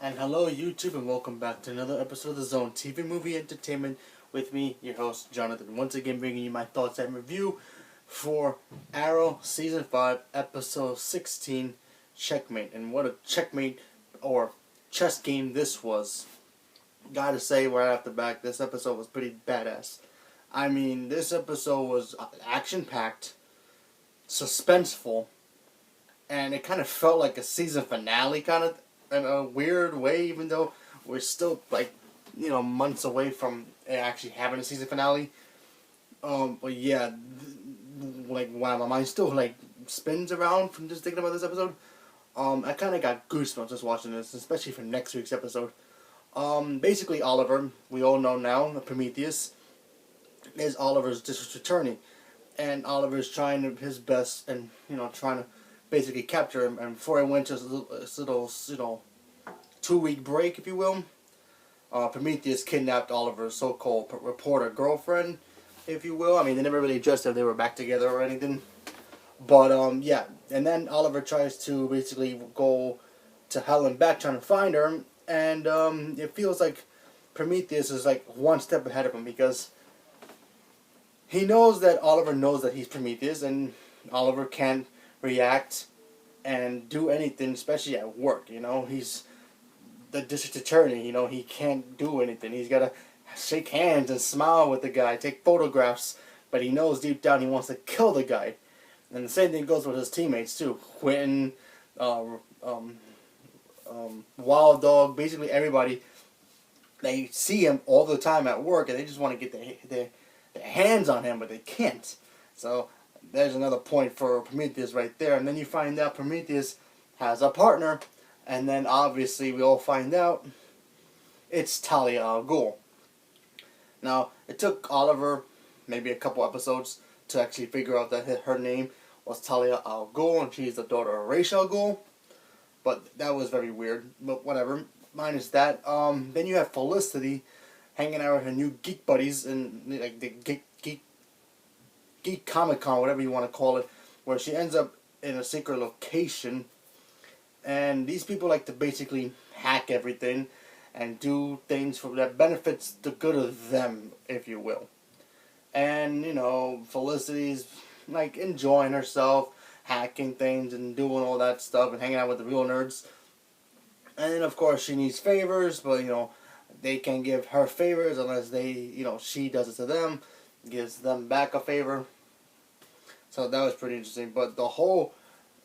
And hello YouTube and welcome back to another episode of The Zone TV Movie Entertainment with me, your host Jonathan. Once again bringing you my thoughts and review for Arrow Season 5 Episode 16, Checkmate. And what a checkmate or chess game this was. Gotta say right off the back, this episode was pretty badass. I mean, this episode was action-packed, suspenseful, and it kind of felt like a season finale kind of in a weird way, even though we're still months away from actually having a season finale. But yeah, wow, my mind still spins around from just thinking about this episode. I kind of got goosebumps just watching this, especially for next week's episode. Basically Oliver, we all know now, Prometheus, is Oliver's district attorney, and Oliver's trying his best and trying to basically capture him. And before I went to this little 2-week break, if you will, Prometheus kidnapped Oliver's so-called reporter girlfriend, if you will. I mean, they never really addressed if they were back together or anything. But yeah, and then Oliver tries to basically go to hell and back trying to find her, and it feels like Prometheus is like one step ahead of him, because he knows that Oliver knows that he's Prometheus, and Oliver can't react and do anything, especially at work. He's the district attorney. He can't do anything. He's got to shake hands and smile with the guy, take photographs, but he knows deep down he wants to kill the guy. And the same thing goes with his teammates too. Quentin, Wild Dog, basically everybody. They see him all the time at work, and they just want to get their hands on him, but they can't. So there's another point for Prometheus right there. And then you find out Prometheus has a partner, and then obviously we all find out it's Talia al Ghul. Now, it took Oliver maybe a couple episodes to actually figure out that her name was Talia al Ghul, and she's the daughter of Ra's al Ghul. But that was very weird, but whatever. Minus that, then you have Felicity hanging out with her new geek buddies in like the Geek Comic Con, whatever you want to call it, where she ends up in a secret location, and these people like to basically hack everything and do things that benefits the good of them, if you will. And Felicity's like enjoying herself, hacking things and doing all that stuff and hanging out with the real nerds. And then of course she needs favors, but they can't give her favors unless she does it to them, gives them back a favor. So that was pretty interesting. But the whole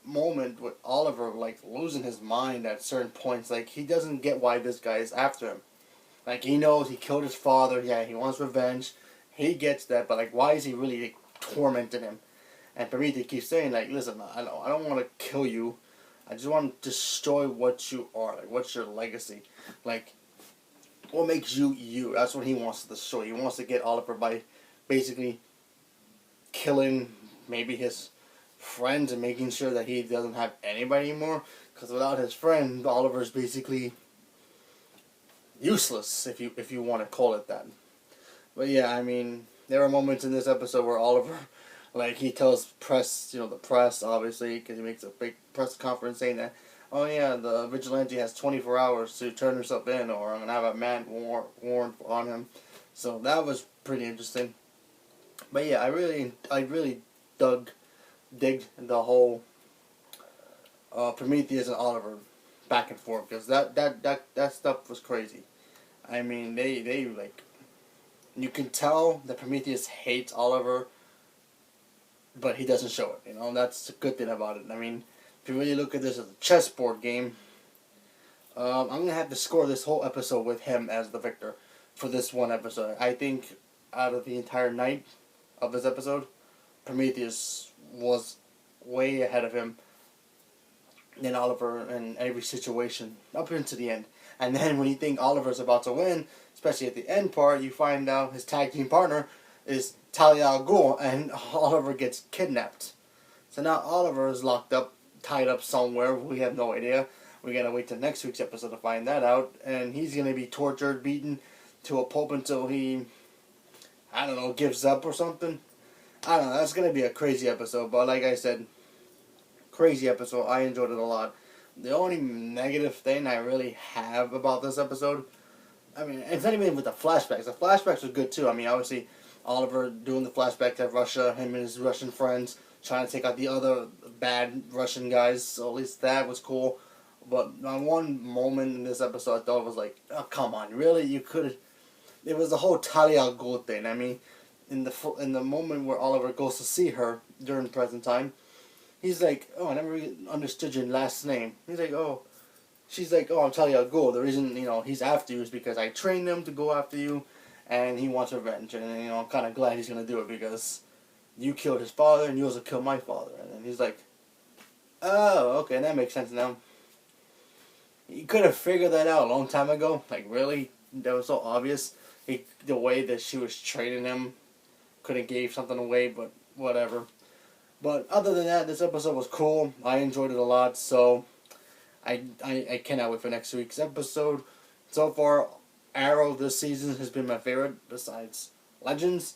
moment with Oliver losing his mind at certain points, he doesn't get why this guy is after him. He knows he killed his father. Yeah, he wants revenge. He gets that, but why is he really tormenting him? And Prometheus keeps saying listen, I don't want to kill you. I just want to destroy what you are. What's your legacy? What makes you you? That's what he wants to destroy. He wants to get Oliver by basically killing maybe his friends and making sure that he doesn't have anybody anymore. Because without his friend, Oliver's basically useless, if you want to call it that. But yeah, I mean, there are moments in this episode where Oliver, he tells press, the press, obviously, because he makes a big press conference saying that, oh yeah, the vigilante has 24 hours to turn himself in, or I'm going to have a man warrant on him. So that was pretty interesting. But yeah, I really dig the whole Prometheus and Oliver back and forth, because that stuff was crazy. I mean, they you can tell that Prometheus hates Oliver, but he doesn't show it. That's a good thing about it. I mean, if you really look at this as a chessboard game, I'm gonna have to score this whole episode with him as the victor for this one episode. I think out of the entire night of this episode, Prometheus was way ahead of him than Oliver in every situation up into the end. And then when you think Oliver's about to win, especially at the end part, you find out his tag team partner is Talia al Ghul, and Oliver gets kidnapped. So now Oliver is locked up, tied up somewhere. We have no idea. We gotta wait till next week's episode to find that out. And he's gonna be tortured, beaten to a pulp until he, gives up or something. I don't know. That's gonna be a crazy episode. But like I said, crazy episode. I enjoyed it a lot. the only negative thing I really have about this episode, I mean, it's not even with the flashbacks. The flashbacks are good too. I mean, obviously, Oliver doing the flashback to Russia, him and his Russian friends trying to take out the other bad Russian guys. So at least that was cool. But on one moment in this episode, I thought it was like, oh, come on, really? You could. It was the whole Talia al Ghul thing. I mean, in the moment where Oliver goes to see her during present time, he's like, oh, I never really understood your last name. He's like, oh. She's like, oh, I'm Talia al Ghul. The reason, he's after you is because I trained him to go after you, and he wants revenge. And, I'm kind of glad he's going to do it because you killed his father, and you also killed my father. And then he's like, oh, okay, that makes sense now. He could have figured that out a long time ago. Like, really? That was so obvious. The way that she was training him could have gave something away, but whatever. But other than that, this episode was cool. I enjoyed it a lot, so I cannot wait for next week's episode. So far, Arrow this season has been my favorite, besides Legends.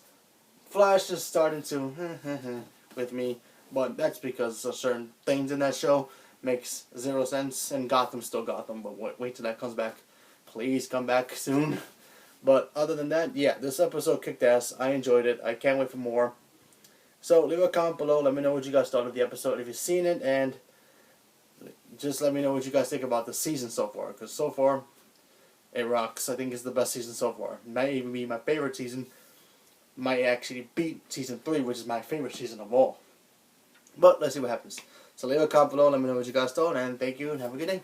Flash is starting to with me, but that's because of certain things in that show makes zero sense, and Gotham's still Gotham, but wait till that comes back. Please come back soon. But other than that, yeah, this episode kicked ass. I enjoyed it. I can't wait for more. So leave a comment below. Let me know what you guys thought of the episode, if you've seen it, and just let me know what you guys think about the season so far. Because so far, it rocks. I think it's the best season so far. It might even be my favorite season. Might actually beat season 3, which is my favorite season of all. But let's see what happens. So leave a comment below. Let me know what you guys thought, and thank you, and have a good day.